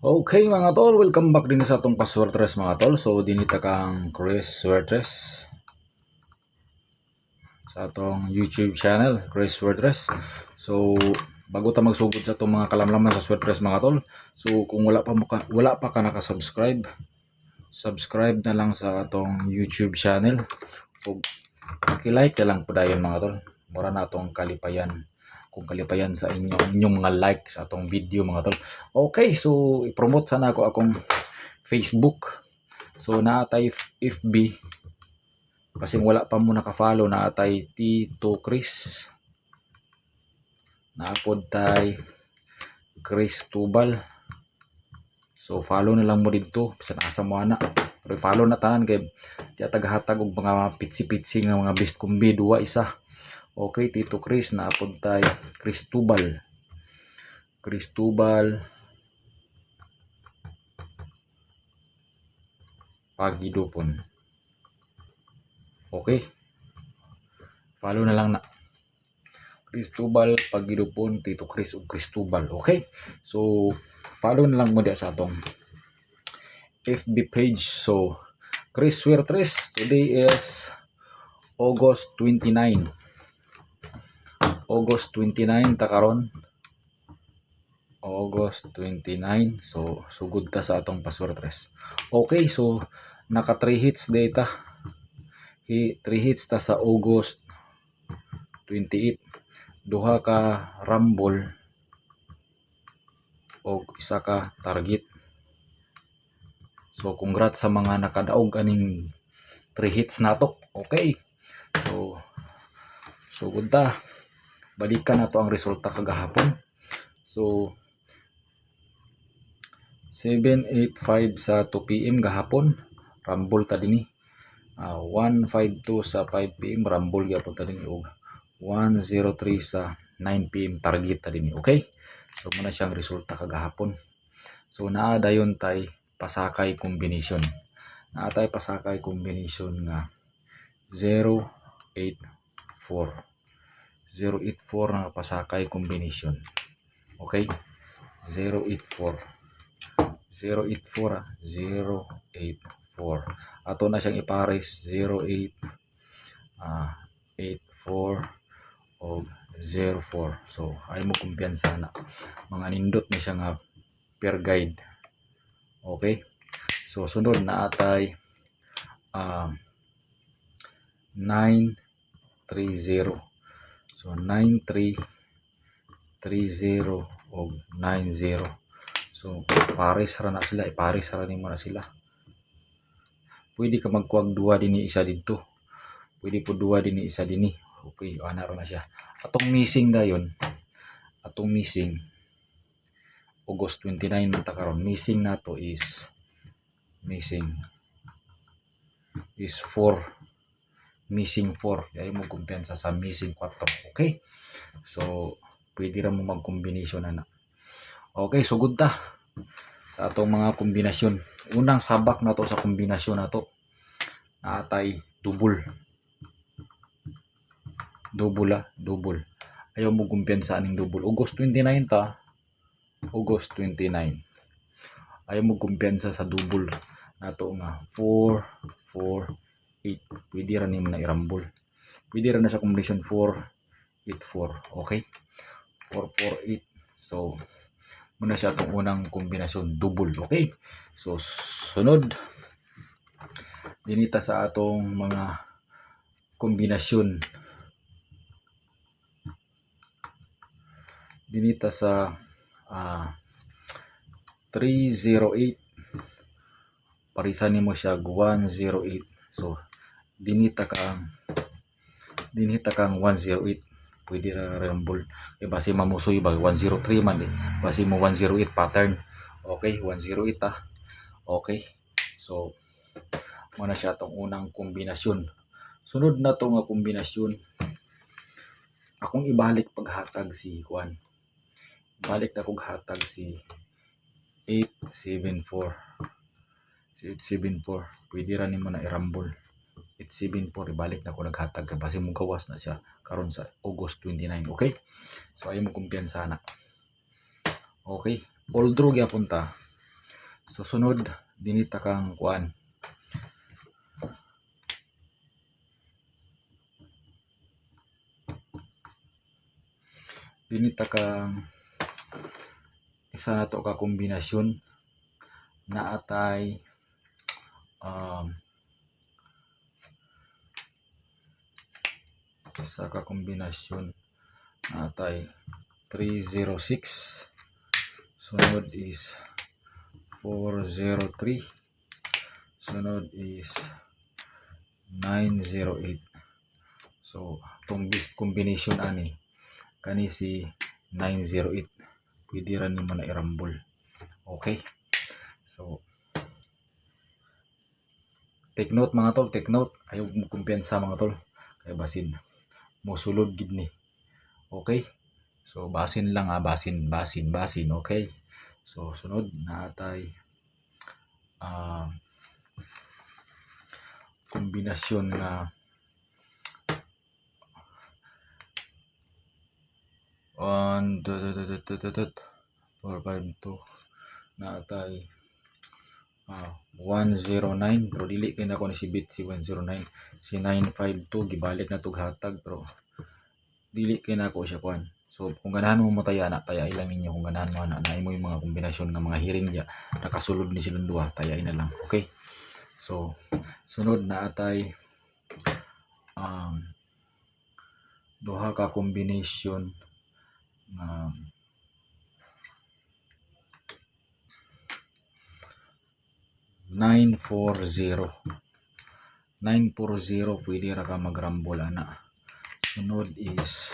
Okay mga tol, welcome back din sa atong paswertres mga tol. So dinita kang Chris Swertres sa atong YouTube channel, Chris Swertres. So bago ta magsugod sa atong mga kalamlaman sa Swertres mga tol. So kung wala pa ka naka-subscribe, subscribe na lang sa atong YouTube channel. Ug paki-like na lang pudayon mga tol. Mura na atong kalipayan, kung kalipayan sa inyong mga like sa atong video mga tol. Okay, so i-promote sana ako akong Facebook. So naatay FB. Kasi wala pa mo naka-follow, naatay Tito Chris. Naapod tay Chris Tubal. So follow na lang mo dito bisan asa mo ana. Pero follow na tanan kay diya tagahatag og mga pitsi-pitsi nga mga best kumbi duwa isa. Okay, Tito Chris, naapod tay Chris Tubal. Chris Tubal Pagidupon. Okay. Follow na lang na. Cristobal Pagidupon, Tito Chris ug Cristobal. Okay? So follow na lang mo diya sa atong FB page. So Chris Swertres, today is August 29. August 29 ta karon. August 29. So sugod ta sa atong paswertres. Okay, so naka 3 hits data. 3 hits ta sa August 28. Duha ka rumble o isa ka target. So congrats sa mga nakadaog aning 3 hits nato. Okay. So sugod ta. Balikan nato ang resulta kagahapon. So 7:85 sa 2 PM gahapon, rumble ta dinhi. 1:52 sa 5 PM rumble gyapon ta dinhi og 1:03 sa 9 PM target ta dinhi. Okay? So muna siyang resulta kagahapon. So naa dayon tay pasakay combination. Naa tay pasakay combination nga 084. 084 nga pasakay combination. Okay? 084. 084. 084. Ato na siyang ipares 08 84 o 04. So ay mo kumpiyansa na. Mga nindot ni siya nga per guide. Okay? So sunod na atay 930. So 9330 o 90. So pares ra na sila, ipares ra nimo na sila. Pwede ka magkuwag duwa dinhi isa didto. Pwede po duwa dinhi isa dinhi. Okay, ana ra na siya. Atong missing dayon. Atong missing August 29 man ta karon. Missing nato is 4. Missing 4. Ay mo kumpiyansa sa missing 4. Okay? So pwede ra mo mag-combination na. Okay, sugod ta sa atong mga kombinasyon. Unang sabak na to sa kombinasyon na to. Naatay double. Double. Ayaw mo kumpiyansa aning double. August 29 ta. August 29. Ayaw mo kumpiyansa sa double nato nga 4, 4, 8. Pwede ra nimo na irambol. Pwede ra na sa combination 4, 8, 4. Okay? 4, 4, 8. So muna siya itong unang kombinasyon, double. Okay? So sunod dinita sa atong mga kombinasyon. Dinita sa 308. Parisan nimo siya 108. So dinita kang 108. Pwede ra rumble. E base mamusoy ba 103 man eh. Base mo 108 pattern. Okay, 108 ah. Okay. So muna siya tong unang kombinasyon. Sunod na to nga kombinasyon. Akong ibalik paghatag si Juan. Balik na kog hatag si 874. Si 874. Pwede ra nimo na irambol. 874 ibalik na ko naghatag kasi mo gawas na siya karon sa August 29. Okay? So ayo mo kumpiyansa na. Okay? All draw gyapon ta. So sunod dinita kang kuan. Dinita kang isa na to ka kombinasyon na atay isa ka kombinasyon na atay 306, sunod is 403, sunod is 908. So itong best combination ani kani si 908, pwede ra nimo na irambol. Okay, so take note mga tol, take note, ayaw mo kumpiyansa mga tol kay basin mosulod gid ni. Okay, so basin lang basin, okay. So sunod natay kombinasyon nga 1 4 5 2 natay 109, pero dili kay nako ni si bit si 109, si 952 gibalik na tug hatag pero dili kay nako siya kuan. So kung ganahan mo taya ilang ninyo, kung ganahan mo na imo yung mga kombinasyon ng mga hiring niya nakasulod ni silang duha, tayain na lang. Okay, so sunod na atay duha ka kombinasyon na 940 pwede ra ka magrambol ana. Sunod is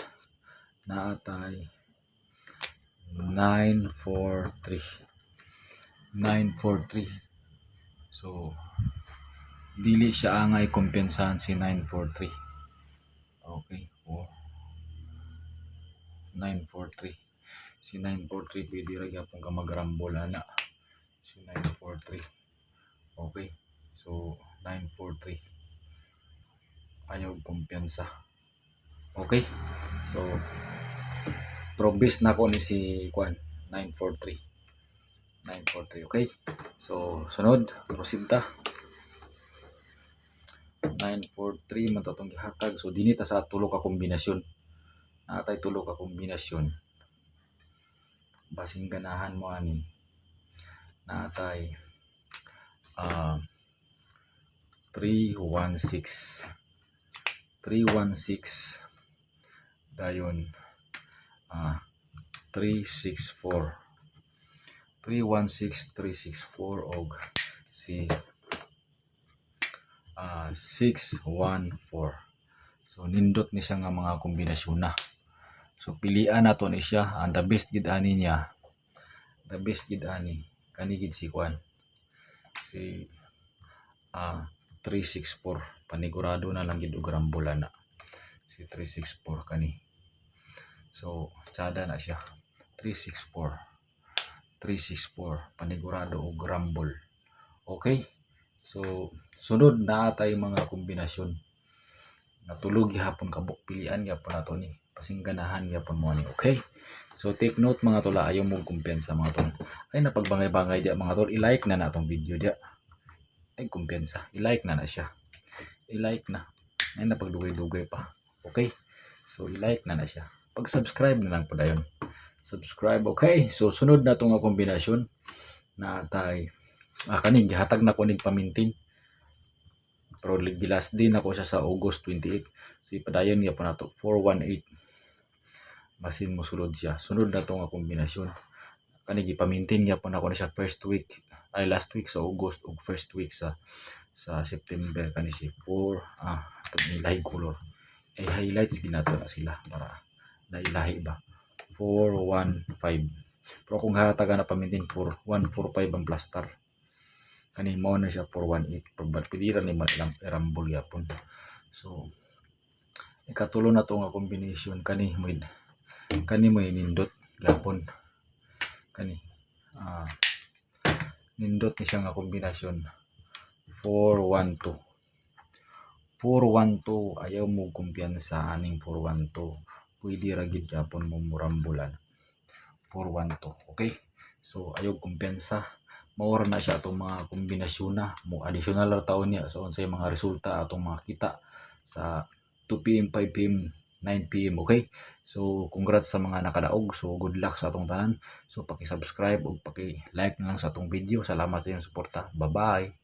naatay 943. So dili siya angay kumpensahan si 943. Okay, 943, si 943 pwede ra gyapon ka magrambol ana si 943. Okay, so 943 ayaw kumpiyansa. Okay, so probis na ko ni si kuan 943. Okay, so sunod proceed ta. 943 man tatong gihatag. So dinita sa tulo ka kombinasyon, natay tulo ka kombinasyon basing ganahan mo ani. Natay 316 dayon 364 og si 614. So nindot ni siya nga mga kombinasyon na. So pilian nato ni siya ang the best gid ani niya. The best gid ani kani gid si kuan si 364, panigurado na lang gid og rambulan na si 364 kani. So tsada na siya 364 panigurado og rambol. Okay, so sunod na atay mga kombinasyon natulog gihapon kabuk, pilian gyapon nato ni pasing ganahan gyapon mo ni. Okay, so take note mga tol, ayaw mo kumpiyansa mga tol. Ay napagbangay-bangay dia mga tol, i-like na natong video dia. Ay kumpiyansa, i-like na siya, i-like na ay napagdugay-dugay pa. Okay, so i-like na siya, pag-subscribe na lang po dayon, subscribe. Okay, so sunod na itong kombinasyon na tay kaning gihatag na ko ning pamintin pero gilas din ako siya sa August 28. So ipadayon niya po na to 418 basin mo sulod siya. Sunod na itong kombinasyon kani gipamintin niya po na ko na siya last week sa August ug first week sa September kani si 4 nilahi color ay highlights ginato na sila para nailahi ba 415. Pero kung hatagan na pamintin 4145 ang plastar kani mo na siya 418 pag pidira ni man ilang irambol yapon. So ikatulo na to nga combination kani mo nindot gapon kani nindot ni siya nga kombinasyon 412 ayaw mo kumpiyansa aning 412 pwede ra gid gyapon mo murambulan 412. Okay, so ayaw kumpiyansa maura na siya atong mga kombinasyon na mo additional ra taon niya sa unsay mga resulta atong mga kita sa 2 PM, 5 PM, 9 PM. Okay, so congrats sa mga nakadaog, so good luck sa atong tanan. So paki-subscribe ug paki-like na lang sa atong video. Salamat sa inyong suporta. Bye bye.